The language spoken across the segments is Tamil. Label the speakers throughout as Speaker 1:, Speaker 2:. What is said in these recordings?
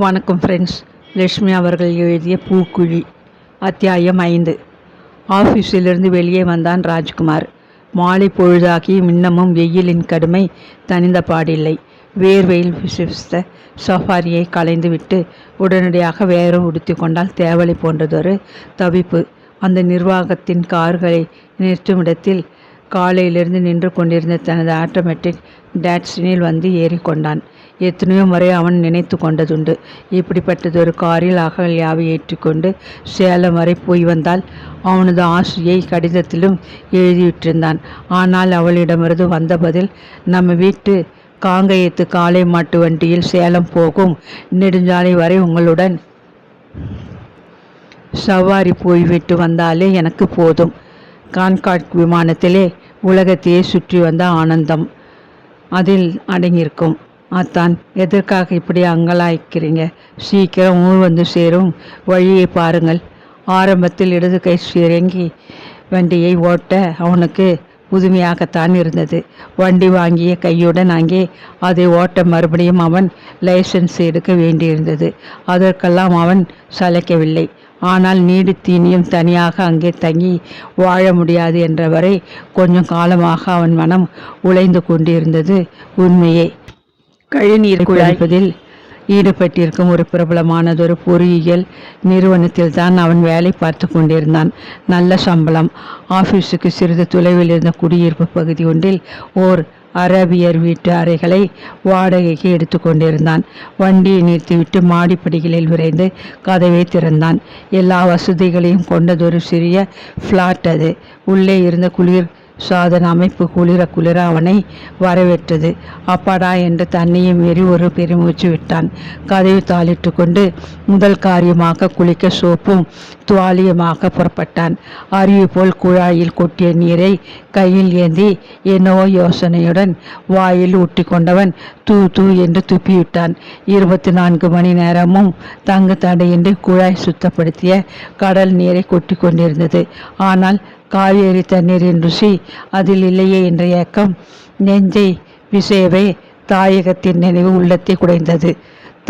Speaker 1: வணக்கம் ஃப்ரெண்ட்ஸ். லட்சுமி அவர்கள் எழுதிய பூக்குழி அத்தியாயம் 5. ஆஃபீஸிலிருந்து வெளியே வந்தான் ராஜ்குமார். மாலை பொழுதாகி இன்னமும் வெயிலின் கடுமை தணிந்த பாடில்லை. வேர்வையில் விசுவிசுத்த சஃபாரியை களைந்துவிட்டு உடனடியாக வேறு உடுத்தி கொண்டால் தேவலை போன்றதொரு தவிப்பு. அந்த நிர்வாகத்தின் கார்களை நிறுத்துமிடத்தில் காலையிலிருந்து நின்று கொண்டிருந்த தனது ஆட்டோமேட்டிக் டாட்சனில் வந்து ஏறிக்கொண்டான். எத்தனையோ முறை அவன் நினைத்து கொண்டதுண்டு, இப்படிப்பட்டதொரு காரில் அகல்யாவை ஏற்றிக்கொண்டு சேலம் வரை போய் வந்தால். அவனது ஆசையை கடிதத்திலும் எழுதிவிட்டிருந்தான். ஆனால் அவளிடமிருந்து வந்த பதில், நம்ம வீட்டு காங்கயத்து காளை மாட்டு வண்டியில் சேலம் போகும் நெடுஞ்சாலை வரை உங்களுடன் சவாரி போய்விட்டு வந்தாலே எனக்கு போதும். கான்கார்ட் விமானத்திலே உலகத்தையே சுற்றி வந்த ஆனந்தம் அதில் அடங்கியிருக்கும். அத்தான், எதற்காக இப்படி அங்கலாய்க்கிறீங்க? சீக்கிரம் ஊர் வந்து சேரும் வழியை பாருங்கள். ஆரம்பத்தில் இடது கை இறங்கி வண்டியை ஓட்ட அவனுக்கு புதுமையாகத்தான் இருந்தது. வண்டி வாங்கிய கையுடன் அங்கே அதை ஓட்ட மறுபடியும் அவன் லைசன்ஸ் எடுக்க வேண்டியிருந்தது. அதற்கெல்லாம் அவன் சளைக்கவில்லை. ஆனால் நீடித்தீனியும் தனியாக அங்கே தங்கி வாழ முடியாது என்றவரை கொஞ்சம் காலமாக அவன் மனம் உழைந்து கொண்டிருந்தது உண்மையே. கழிநீர் குழாய்ப்பதில் ஈடுபட்டிருக்கும் ஒரு பிரபலமானதொரு பொறியியல் நிறுவனத்தில் தான் அவன் வேலை பார்த்து கொண்டிருந்தான். நல்ல சம்பளம். ஆஃபீஸுக்கு சிறிது தொலைவில் இருந்த குடியிருப்பு பகுதி ஒன்றில் ஓர் அரபியர் வீட்டு அறைகளை வாடகைக்கு எடுத்து கொண்டிருந்தான். வண்டியை நிறுத்திவிட்டு மாடிப்படிகளில் விரைந்து கதவை திறந்தான். எல்லா வசதிகளையும் கொண்டதொரு சிறிய ஃப்ளாட் அது. உள்ளே இருந்த குளிர் சாதன அமைப்பு குளிர அவனை வரவேற்றது. அப்பாடா என்று தன்னையும் மீறி ஒரு பெருமூச்சு விட்டான். கதவை தாளிட்டு கொண்டு முதல் காரியமாக குளிக்க சோப்பும் துவாலியமாக புறப்பட்டான். அருவி போல் குழாயில் கொட்டிய நீரை கையில் ஏந்தி என்னவோ யோசனையுடன் வாயில் ஊட்டி கொண்டவன் தூ தூ என்று துப்பிவிட்டான். 24 மணி நேரமும் தங்கு தடையின்றி குழாய் சுத்தப்படுத்திய கடல் நீரை கொட்டி கொண்டிருந்தது. ஆனால் காவேரி தண்ணீரின் ருசி அதில் இல்லையே என்ற ஏக்கம் நெஞ்சை விசையவே. தாயகத்தின் நினைவு உள்ளத்தை குடைந்தது.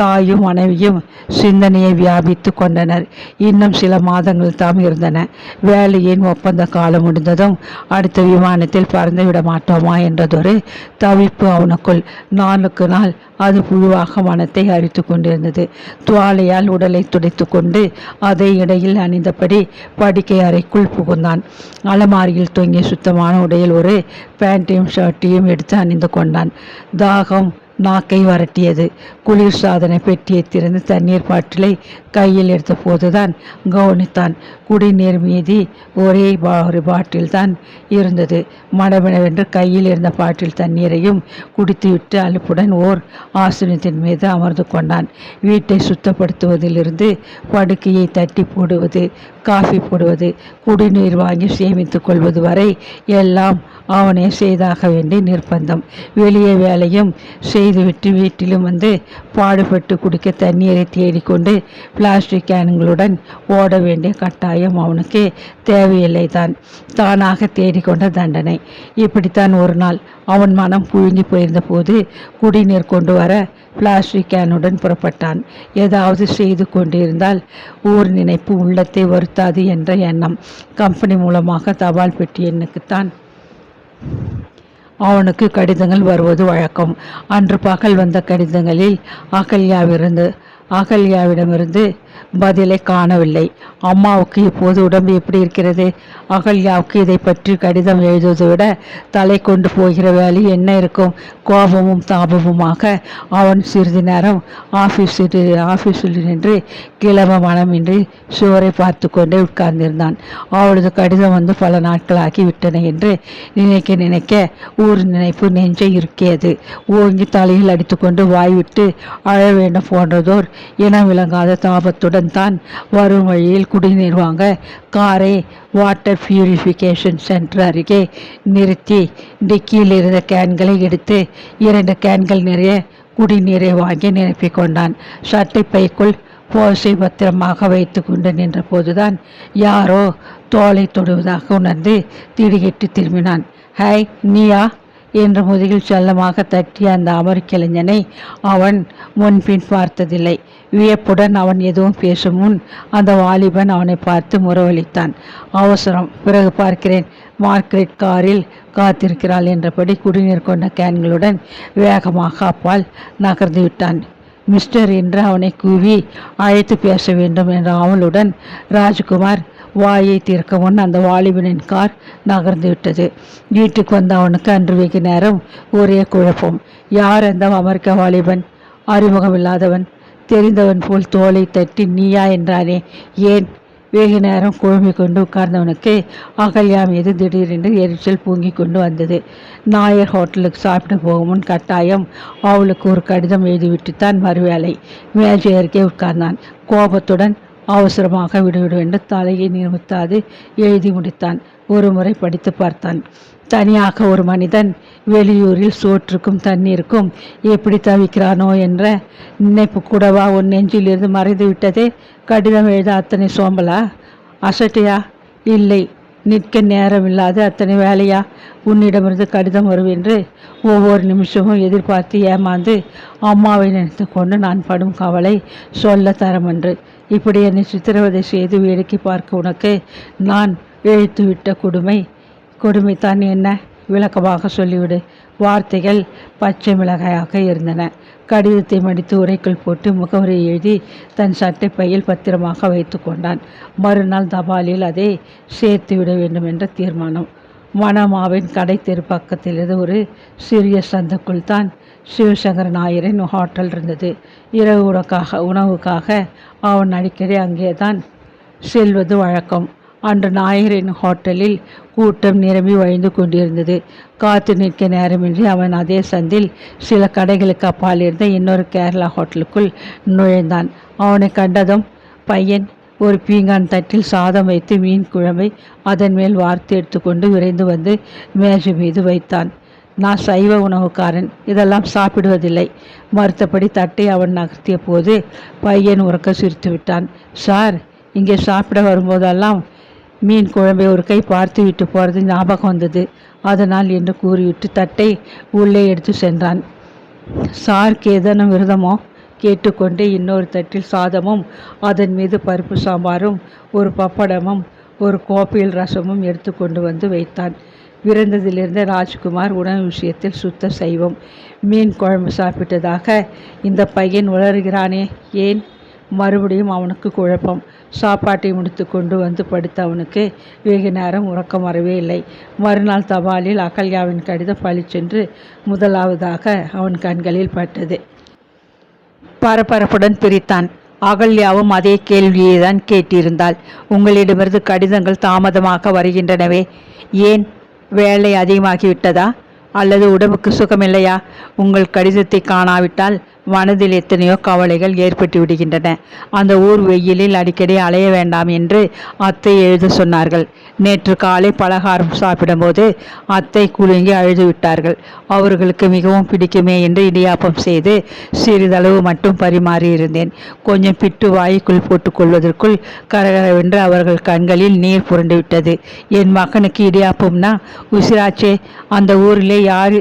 Speaker 1: தாயும் மனைவியும் சிந்தனையை வியாபித்து கொண்டனர். இன்னும் சில மாதங்கள் தாம் இருந்தன. வேலையின் ஒப்பந்த காலம் முடிந்ததும் அடுத்த விமானத்தில் பறந்து விட மாட்டோமா என்றதொரு தவிப்பு அவனுக்குள். நாளுக்கு நாள் அது புழுவாக மனத்தை அரித்து கொண்டிருந்தது. துவாலையால் உடலை துடைத்து கொண்டு அதை இடையில் அணிந்தபடி படுக்கை அறைக்குள் புகுந்தான். அலமாரியில் தொங்கிய சுத்தமான உடையில் ஒரு பேண்டையும் ஷர்ட்டையும் எடுத்து அணிந்து கொண்டான். தாகம் நாக்கை வரட்டியது. குளிர் சாதன பெட்டியை திறந்து தண்ணீர் பாட்டிலை கையில் எடுத்த போதுதான் கவனித்தான். குடிநீர் மீதி ஒரே ஒரு பாட்டில் தான் இருந்தது. மடமெனவென்று கையில் இருந்த பாட்டில் தண்ணீரையும் குடித்துவிட்டு அலுப்புடன் ஓர் ஆசனத்தின் மீது அமர்ந்து கொண்டான். வீட்டை சுத்தப்படுத்துவதிலிருந்து படுக்கையை தட்டி போடுவது, காஃபி போடுவது, குடிநீர் வாங்கி சேமித்துக் கொள்வது வரை எல்லாம் அவனே செய்தாக வேண்டிய நிர்பந்தம். வெளியே வேலையும் செய்துவிட்டு வீட்டிலும் வந்து பாடுபட்டு குடிக்க தண்ணீரை தேடிக்கொண்டு பிளாஸ்டிக் கேன்களுடன் ஓட வேண்டிய கட்டாயம் அவனுக்கு தேவையில்லை தான். தானாக தேடிக்கொண்ட தண்டனை. இப்படித்தான் ஒரு நாள் அவன் மனம் புழுங்கி போயிருந்த போது குடிநீர் கொண்டு வர பிளாஸ்டிக் கேனுடன் புறப்பட்டான். ஏதாவது செய்து கொண்டிருந்தால் ஊர் நினைப்பு உள்ளத்தை வருத்தாது என்ற எண்ணம். கம்பெனி மூலமாக தபால் பெட்டி எண்ணுக்குத்தான் அவனுக்கு கடிதங்கள் வருவது வழக்கம். அன்று பகல் வந்த கடிதங்களில் அகல்யாவிடமிருந்து பதிலை காணவில்லை. அம்மாவுக்கு இப்போது உடம்பு எப்படி இருக்கிறது? அகல்யாவுக்கு இதை பற்றி கடிதம் எழுதுவதை விட தலை கொண்டு போகிற வேலை என்ன இருக்கும்? கோபமும் தாபமுமாக அவன் சிறிது நேரம் ஆஃபீஸில் நின்று கிளம்ப மனமின்றி சுவரை பார்த்து கொண்டே உட்கார்ந்திருந்தான். அவளது கடிதம் வந்து பல நாட்களாகி விட்டன என்று நினைக்க ஊர் நினைப்பு நெஞ்சை இருக்கியது. ஓங்கி தலையில் அடித்துக்கொண்டு வாய்விட்டு அழ வேண்டும் போன்றதோர் இனம் விளங்காத தாபத்துடன் தான் வரும் வழியில் குடிநீர் வாங்க காரை வாட்டர் பியூரிஃபிகேஷன் சென்டர் அருகே நிறுத்தி டிக்கியில் இருந்த கேன்களை எடுத்து 2 கேன்கள் நிறைய குடிநீரை வாங்கி நிரப்பிக் கொண்டான். சட்டை பைக்குள் போஸை பத்திரமாக வைத்து கொண்டு நின்ற போதுதான் யாரோ தோலை தொடுவதாக உணர்ந்து திடுகிட்டு திரும்பினான். ஹாய், நீயா என்று முதுகில் செல்லமாக தட்டிய அந்த அமெரிக்க இளைஞனை அவன் முன்பின் பார்த்ததில்லை. வியப்புடன் அவன் எதுவும் பேசும் முன் அந்த வாலிபன் அவனை பார்த்து முறவளித்தான். அவசரம், பிறகு பார்க்கிறேன். மார்க்ரெட் காரில் காத்திருக்கிறாள் என்றபடி குடிநீர் கொண்ட கேன்களுடன் வேகமாக அப்பால் நகர்ந்து விட்டான். மிஸ்டர் என்று அவனை கூவி அழைத்து பேச வேண்டும் என்ற ஆவலுடன் ராஜ்குமார் வாயை திறக்க முன் அந்த வாலிபனின் கார் நகர்ந்து விட்டது. வீட்டுக்கு வந்த அவனுக்கு அன்று வெகு நேரம் ஒரே குழப்பம். யார் அந்த அமெரிக்க வாலிபன்? அறிமுகமில்லாதவன். தெரிந்தவன் போல் தோலை தட்டி நீயா என்றானே, ஏன்? வெகு நேரம் குழம்பிக் கொண்டு உட்கார்ந்தவனுக்கு அகல்யா மீது திடீரென்று எரிச்சல் பொங்கிக் கொண்டு வந்தது. நாயர் ஹோட்டலுக்கு சாப்பிட்டு போகும் முன் கட்டாயம் அவளுக்கு ஒரு கடிதம் எழுதிவிட்டுத்தான் மறுவேளை. மேஜை அருகே உட்கார்ந்தான். கோபத்துடன் அவசரமாக விடுவிடுவென்று தலையை நிமித்தாது எழுதி முடித்தான். ஒரு முறை படித்து பார்த்தான். தனியாக ஒரு மனிதன் வெளியூரில் சோற்றுக்கும் தண்ணீருக்கும் எப்படி தவிக்கிறானோ என்ற நினைப்பு கூடவா உன் நெஞ்சிலிருந்து மறைந்து விட்டதே? கடிதம் எழுத அத்தனை சோம்பலா? அசட்டையா? இல்லை, நிற்க நேரமில்லாத அத்தனை வேலையா? உன்னிடமிருந்து கடிதம் வரும் என்று ஒவ்வொரு நிமிஷமும் எதிர்பார்த்து ஏமாந்து அம்மாவை நினைத்து கொண்டு நான் படும் கவலை சொல்ல தரமன்று. இப்படி என்னை சித்திரவதை செய்து வேடிக்கை பார்க்க உனக்கு நான் இழுத்துவிட்ட கொடுமைத்தான் என்ன? விளக்கமாக சொல்லிவிடு. வார்த்தைகள் பச்சை மிளகாயாக இருந்தன. கடிதத்தை மடித்து உரைக்குள் போட்டு முகவரி எழுதி தன் சட்டை பையில் பத்திரமாக வைத்து கொண்டான். மறுநாள் தபாலில் அதை சேர்த்து விட வேண்டும் என்ற தீர்மானம். மணமாவின் கடை தெரு பக்கத்திலிருந்து ஒரு சிறிய சந்துக்குள் தான் சிவசங்கர் நாயரின் ஹோட்டல் இருந்தது. இரவு உணவுக்காக அவன் அடிக்கடி அங்கேதான் செல்வது வழக்கம். அன்று நாயரின் ஹோட்டலில் கூட்டம் நிரம்பி வழிந்து கொண்டிருந்தது. காத்து நிற்க நேரமின்றி அவன் அதே சந்தில் சில கடைகளுக்கு அப்பால் இருந்த இன்னொரு கேரளா ஹோட்டலுக்குள் நுழைந்தான். அவனை கண்டதும் பையன் ஒரு பீங்கான் தட்டில் சாதம் வைத்து மீன் குழம்பை அதன் மேல் வார்த்து எடுத்துக்கொண்டு விரைந்து வந்து மேஜை மீது வைத்தான். நான் சைவ உணவுக்காரன், இதெல்லாம் சாப்பிடுவதில்லை. மறுத்தபடி தட்டை அவன் நகர்த்திய போது பையன் உறக்க சிரித்து விட்டான். சார், இங்கே சாப்பிட வரும்போதெல்லாம் மீன் குழம்பை ஒரு கை பார்த்து விட்டு போகிறது ஞாபகம் வந்தது, அதனால் என்று கூறிவிட்டு தட்டை உள்ளே எடுத்து சென்றான். சாருக்கு ஏதேனும் விரதமோ? கேட்டுக்கொண்டே இன்னொரு தட்டில் சாதமும் அதன் மீது பருப்பு சாம்பாரும் ஒரு பப்படமும் ஒரு கோப்பையில் ரசமும் எடுத்து கொண்டு வந்து வைத்தான். பிறந்ததிலிருந்து ராஜ்குமார் உணவு விஷயத்தில் சுத்த சைவம். மீன் குழம்பு சாப்பிட்டதாக இந்த பையன் உளறுகிறானே, ஏன்? மறுபடியும் அவனுக்கு குழப்பம். சாப்பாட்டை முடித்து கொண்டு வந்து படுத்த அவனுக்கு வெகு நேரம் உறக்கம் வரவே இல்லை. மறுநாள் தபாலில் அகல்யாவின் கடிதம் பளிச்சென்று முதலாவதாக அவன் கண்களில் பட்டது. பரபரப்புடன் பிரித்தான். அகல்யாவும் அதே கேள்வியை தான் கேட்டிருந்தாள். உங்களிடமிருந்து கடிதங்கள் தாமதமாக வருகின்றனவே, ஏன்? வேலை அதிகமாகிவிட்டதா? அல்லது உடம்புக்கு சுகமில்லையா? உங்கள் கடிதத்தை காணாவிட்டால் மனதில் எத்தனையோ கவலைகள் ஏற்பட்டு விடுகின்றன. அந்த ஊர் வெயிலில் அடிக்கடி அலைய வேண்டாம் என்று அத்தை எழுத சொன்னார்கள். நேற்று காலை பலகாரம் சாப்பிடும்போது அத்தை குலுங்கி அழுது விட்டார்கள். அவர்களுக்கு மிகவும் பிடிக்குமே என்று இடியாப்பம் செய்து சிறிதளவு மட்டும் பரிமாறியிருந்தேன். கொஞ்சம் பிட்டு வாய்க்குள் போட்டுக்கொள்வதற்குள் கரகரவென்று அவர்கள் கண்களில் நீர் புரண்டு விட்டது. என் மகனுக்கு இடியாப்பம்னா உசிராச்சே, அந்த ஊரிலே யார்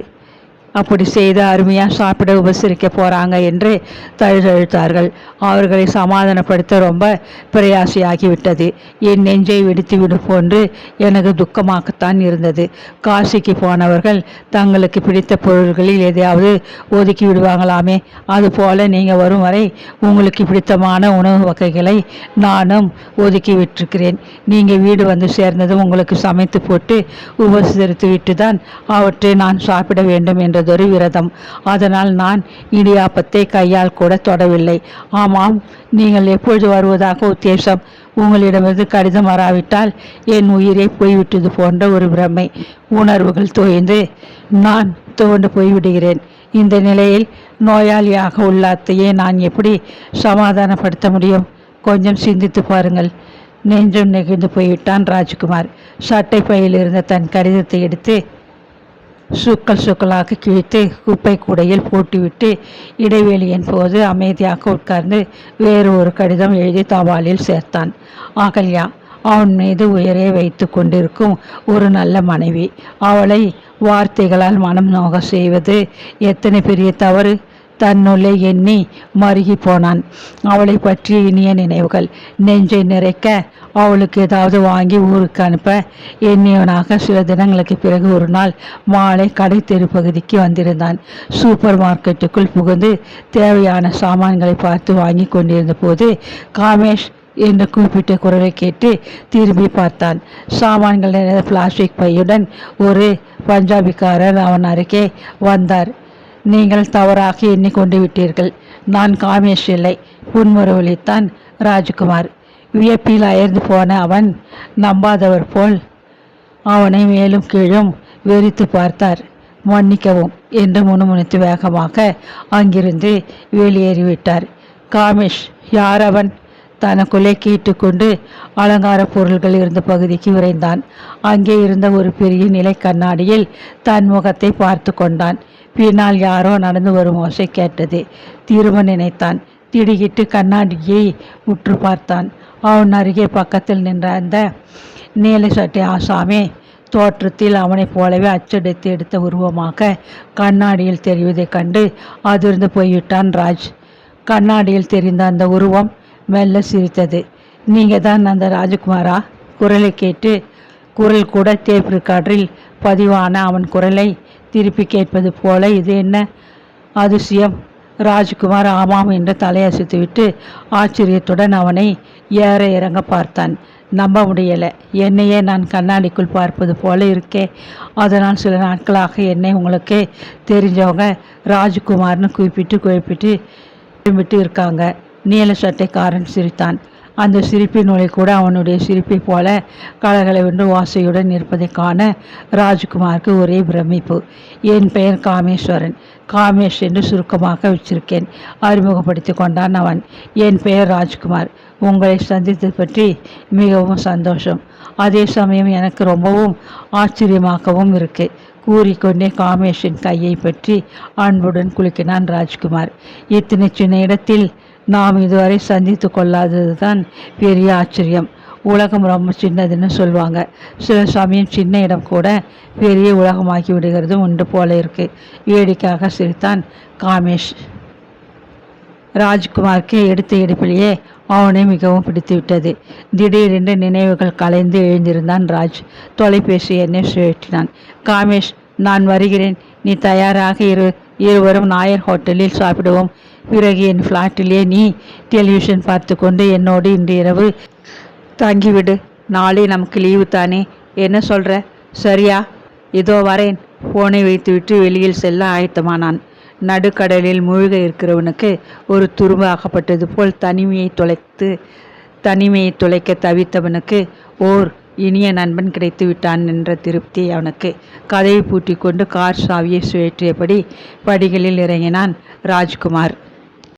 Speaker 1: அப்படி செய்து அருமையாக சாப்பிட உபசரிக்க போகிறாங்க என்று தழுதழுத்தார்கள். அவர்களை சமாதானப்படுத்த ரொம்ப பிரயாசியாகிவிட்டது. என் நெஞ்சை வெடித்து விடு போன்று எனக்கு துக்கமாகத்தான் இருந்தது. காசிக்கு போனவர்கள் தங்களுக்கு பிடித்த பொருள்களில் எதையாவது ஒதுக்கி விடுவாங்களாமே, அதுபோல் நீங்கள் வரும் வரை உங்களுக்கு பிடித்தமான உணவு வகைகளை நானும் ஒதுக்கி விட்டிருக்கிறேன். நீங்கள் வீடு வந்து சேர்ந்ததும் உங்களுக்கு சமைத்து போட்டு உபசரித்து விட்டு தான் அவற்றை நான் சாப்பிட வேண்டும் என்ற ஒரு விரதம். அதனால் நான் இடியாப்பத்தை கையால் கூட தொடவில்லை. ஆமாம், நீங்கள் எப்பொழுது வருவதாக உத்தேசம்? உங்களிடமிருந்து கடிதம் வராவிட்டால் என் உயிரை போய்விட்டது போன்ற ஒரு பிரமை. உணர்வுகள் தோய்ந்து நான் துவண்டு போய்விடுகிறேன். இந்த நிலையில் நோயாளியாக உள்ள அத்தையை நான் எப்படி சமாதானப்படுத்த முடியும்? கொஞ்சம் சிந்தித்து பாருங்கள். நெஞ்சம் நெகிழ்ந்து போய்விட்டான் ராஜ்குமார். சட்டை பையில் இருந்த தன் கடிதத்தை எடுத்து சுக்கலாக கிழித்து குப்பை கூடையில் போட்டுவிட்டு இடைவெளியின் போது அமைதியாக உட்கார்ந்து வேறு ஒரு கடிதம் எழுதி தபாலில் சேர்த்தான். அகல்யா அவன் மீது உயரே வைத்து கொண்டிருக்கும் ஒரு நல்ல மனைவி. அவளை வார்த்தைகளால் மனம் நோக செய்வது எத்தனை பெரிய தவறு. தன்னுள்ளே எண்ணி மருகி போனான். அவளை பற்றிய இனிய நினைவுகள் நெஞ்சை நிறைக்க அவளுக்கு ஏதாவது வாங்கி ஊருக்கு அனுப்ப எண்ணியவனாக சில தினங்களுக்கு பிறகு ஒரு நாள் மாலை கடை தெரு பகுதிக்கு வந்திருந்தான். சூப்பர் மார்க்கெட்டுக்குள் புகுந்து தேவையான சாமான்களை பார்த்து வாங்கி கொண்டிருந்த போது காமேஷ் என்று கூப்பிட்ட குரலை கேட்டு திரும்பி பார்த்தான். சாமான்கள் நிறைந்த பிளாஸ்டிக் பையுடன் ஒரு பஞ்சாபிக்காரர் அவன் அருகே வந்தார். நீங்கள் தவறாக எண்ணிக்கொண்டு விட்டீர்கள். நான் காமேஷ் இல்லை, புன்முறுவலித்தான் ராஜ்குமார். வியப்பில் அயர்ந்து போன அவன் நம்பாதவர் போல் அவனை மேலும் கீழும் வெறித்து பார்த்தார். மன்னிக்கவும் என்று முணுமுணுத்து வேகமாக அங்கிருந்து வெளியேறிவிட்டார். காமேஷ் யார் அவன்? தனக்குள்ளே கேட்டுக்கொண்டு அலங்கார பொருள்கள் இருந்த பகுதிக்கு விரைந்தான். அங்கே இருந்த ஒரு பெரிய நிலை கண்ணாடியில் தன் முகத்தை பார்த்து கொண்டான். பின்னால் யாரோ நடந்து வரும் ஓசை கேட்டது. திரும்ப நினைத்தான். திடுகிட்டு கண்ணாடியை உற்று பார்த்தான். அவன் அருகே பக்கத்தில் நின்ற அந்த நீல சட்டை ஆசாமே தோற்றத்தில் அவனைப் போலவே அச்சடித்து எடுத்த உருவமாக கண்ணாடியில் தெரிவதைக் கண்டு அதிர்ந்து போய்விட்டான் ராஜ். கண்ணாடியில் தெரிந்த அந்த உருவம் மெல்ல சிரித்தது. நீங்கள் தான் அந்த ராஜகுமாரா? குரலை கேட்டு குரல் கூட டேப் ரெக்கார்டரில் பதிவான அவன் குரலை திருப்பி கேட்பது போல இது என்ன அதிசயம்! ராஜ்குமார் ஆமாம் என்று தலையசைத்துவிட்டு ஆச்சரியத்துடன் அவனை ஏற இறங்க பார்த்தான். நம்ப முடியலை. என்னையே நான் கண்ணாடிக்குள் பார்ப்பது போல இருக்கே. அதனால் சில நாட்களாக என்னை உங்களுக்கு தெரிஞ்சவங்க ராஜ்குமார்னு குறிப்பிட்டு இருக்காங்க. நீல சட்டைக்காரன் சிரித்தான். அந்த சிரிப்பின் ஒளி கூட அவனுடைய சிரிப்பை போல கலகலவென்று வாசையுடன் இருப்பதை காண ராஜ்குமாருக்கு ஒரே பிரமிப்பு. என் பெயர் காமேஸ்வரன். காமேஷ் என்று சுருக்கமாக வச்சிருக்கேன், அறிமுகப்படுத்தி கொண்டான் அவன். என் பெயர் ராஜ்குமார். உங்களை சந்தித்தது பற்றி மிகவும் சந்தோஷம். அதே சமயம் எனக்கு ரொம்பவும் ஆச்சரியமாகவும் இருக்கு கூறிக்கொண்டே காமேஷின் கையை பற்றி அன்புடன் குலுக்கினான் ராஜ்குமார். இத்தனை சின்ன இடத்தில் நாம் இதுவரை சந்தித்து கொள்ளாதது தான் பெரிய ஆச்சரியம். உலகம் ரொம்ப சின்னதுன்னு சொல்லுவாங்க. சில சமயம் சின்ன இடம் கூட பெரிய உலகமாக்கி விடுகிறது உண்டு போல இருக்கு. வேடிக்கையாக சிரித்தான் காமேஷ். ராஜ்குமாருக்கு எடுத்த எடுப்பிலேயே அவனை மிகவும் பிடித்து விட்டது. திடீரென்று நினைவுகள் கலைந்து எழுந்திருந்தான் ராஜ். தொலைபேசி எண்ணை சுழற்றினான். காமேஷ், நான் வருகிறேன். நீ தயாராக இருவரும் நாயர் ஹோட்டலில் சாப்பிடுவோம். பிறகு என் ஃப்ளாட்டிலே நீ டெலிவிஷன் பார்த்து கொண்டு என்னோடு இன்று இரவு தங்கிவிடு. நாளை நமக்கு லீவு தானே, என்ன சொல்கிற? சரியா? இதோ வரேன். ஃபோனை வைத்துவிட்டு வெளியில் செல்ல ஆயத்தமானான். நடுக்கடலில் மூழ்க இருக்கிறவனுக்கு ஒரு துரும்பு ஆகப்பட்டது போல் தனிமையை துளைக்க தவித்தவனுக்கு ஓர் இனிய நண்பன் கிடைத்து விட்டான் என்ற திருப்தி அவனுக்கு. கதவை பூட்டி கொண்டு கார் சாவியை சுழற்றியபடி படிகளில் இறங்கினான் ராஜ்குமார்.